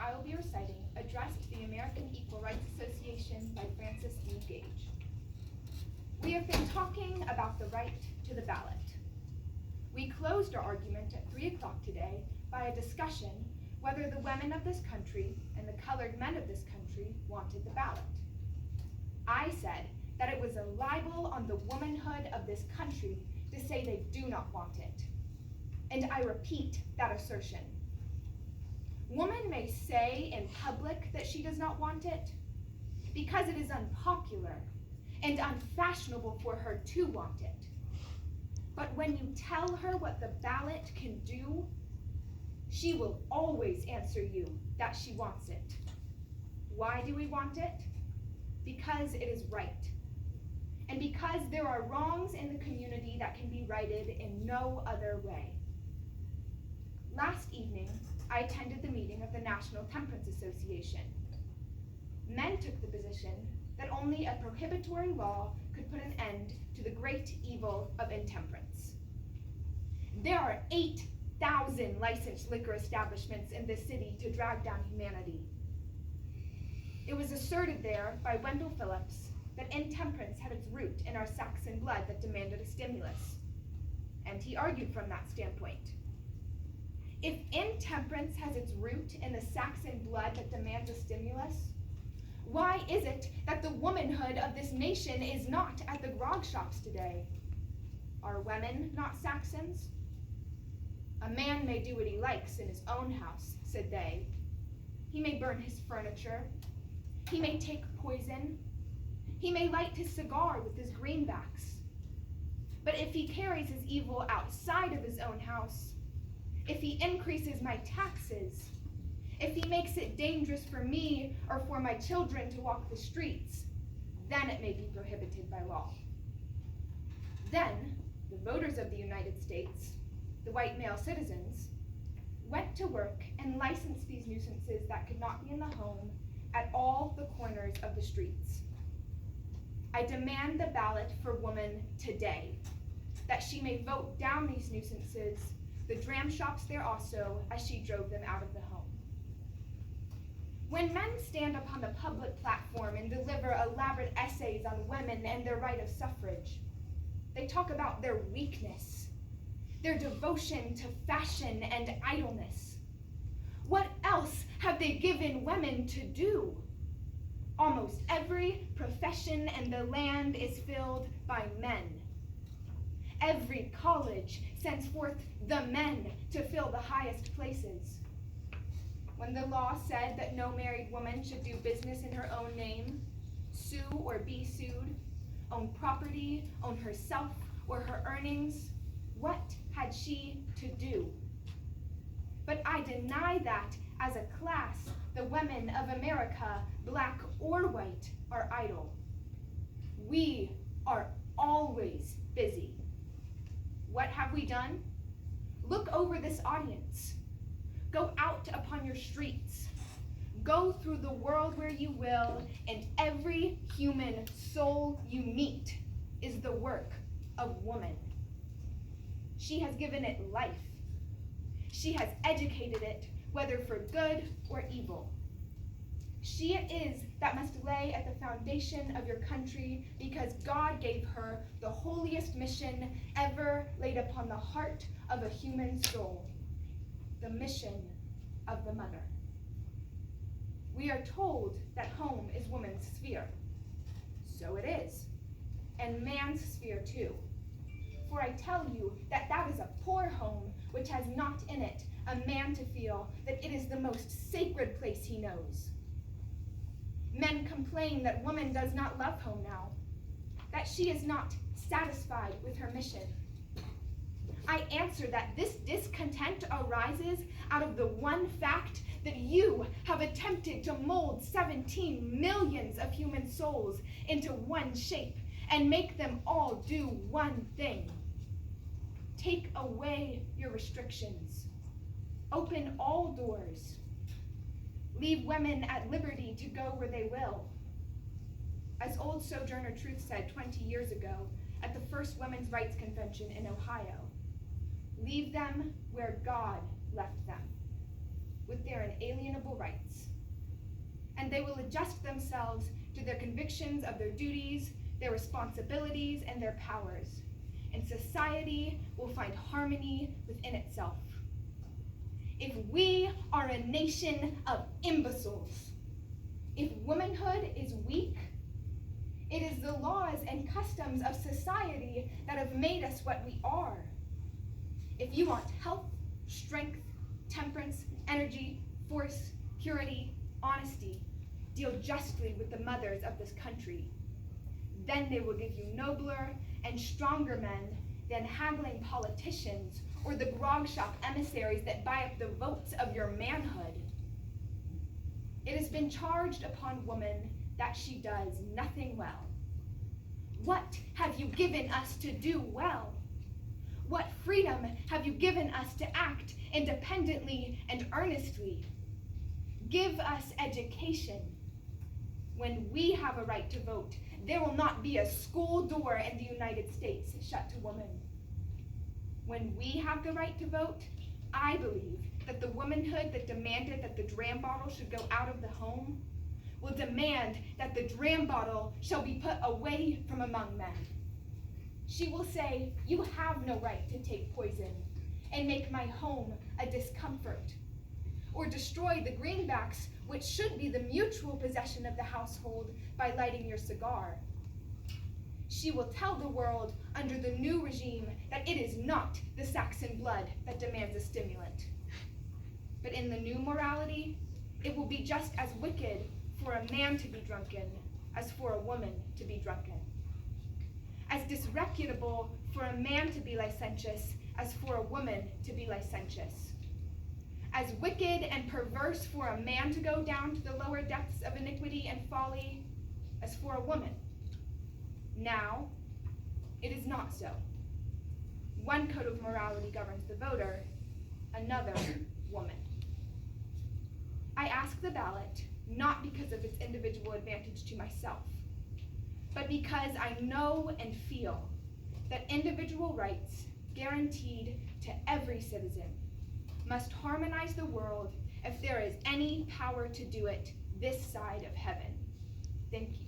I will be reciting addressed to the American Equal Rights Association by Francis E. Gage. We have been talking about the right to the ballot. We closed our argument at 3 o'clock today by a discussion whether the women of this country and the colored men of this country wanted the ballot. I said that it was a libel on the womanhood of this country to say they do not want it. And I repeat that assertion. Woman may say in public that she does not want it because it is unpopular and unfashionable for her to want it. But when you tell her what the ballot can do, she will always answer you that she wants it. Why do we want it? Because it is right. And because there are wrongs in the community that can be righted in no other way. Last evening, I attended the meeting of the National Temperance Association. Men took the position that only a prohibitory law could put an end to the great evil of intemperance. There are 8,000 licensed liquor establishments in this city to drag down humanity. It was asserted there by Wendell Phillips that intemperance had its root in our Saxon blood that demanded a stimulus. And he argued from that standpoint. If intemperance has its root in the Saxon blood that demands a stimulus, why is it that the womanhood of this nation is not at the grog shops today? Are women not Saxons? A man may do what he likes in his own house, said they. He may burn his furniture. He may take poison. He may light his cigar with his greenbacks. But if he carries his evil outside of his own house, if he increases my taxes, if he makes it dangerous for me or for my children to walk the streets, then it may be prohibited by law. Then, the voters of the United States, the white male citizens, went to work and licensed these nuisances that could not be in the home at all the corners of the streets. I demand the ballot for woman today, that she may vote down these nuisances, the dram shops there also, as she drove them out of the home. When men stand upon the public platform and deliver elaborate essays on women and their right of suffrage, they talk about their weakness, their devotion to fashion and idleness. What else have they given women to do? Almost every profession in the land is filled by men. Every college sends forth the men to fill the highest places. When the law said that no married woman should do business in her own name, sue or be sued, own property, own herself or her earnings, what had she to do? But I deny that as a class, the women of America, black or white, are idle. We are always busy. What have we done? Look over this audience. Go out upon your streets. Go through the world where you will, and every human soul you meet is the work of woman. She has given it life. She has educated it, whether for good or evil. She it is that must lay at the foundation of your country because God gave her the holiest mission ever laid upon the heart of a human soul, the mission of the mother. We are told that home is woman's sphere. So it is, and man's sphere too. For I tell you that that is a poor home which has not in it a man to feel that it is the most sacred place he knows. Men complain that woman does not love home now, that she is not satisfied with her mission. I answer that this discontent arises out of the one fact that you have attempted to mold 17 millions of human souls into one shape and make them all do one thing. Take away your restrictions. Open all doors. Leave women at liberty to go where they will. As old Sojourner Truth said 20 years ago at the first Women's Rights Convention in Ohio, leave them where God left them. with their inalienable rights. And they will adjust themselves to their convictions of their duties, their responsibilities, and their powers. And society will find harmony within itself. If we are a nation of imbeciles, if womanhood is weak, it is the laws and customs of society that have made us what we are. If you want health, strength, temperance, energy, force, purity, honesty, deal justly with the mothers of this country. Then they will give you nobler and stronger men than haggling politicians or the grog shop emissaries that buy up the votes of your manhood. It has been charged upon woman that she does nothing well. What have you given us to do well? What freedom have you given us to act independently and earnestly? Give us education. When we have a right to vote, there will not be a school door in the United States shut to women. When we have the right to vote, I believe that the womanhood that demanded that the dram bottle should go out of the home will demand that the dram bottle shall be put away from among men. She will say, you have no right to take poison and make my home a discomfort, or destroy the greenbacks, which should be the mutual possession of the household, by lighting your cigar. She will tell the world under the new regime that it is not the Saxon blood that demands a stimulant. But in the new morality, it will be just as wicked for a man to be drunken as for a woman to be drunken. As disreputable for a man to be licentious as for a woman to be licentious. As wicked and perverse for a man to go down to the lower depths of iniquity and folly as for a woman. Now, it is not so. One code of morality governs the voter, another woman. I ask the ballot not because of its individual advantage to myself, but because I know and feel that individual rights guaranteed to every citizen must harmonize the world if there is any power to do it this side of heaven. Thank you.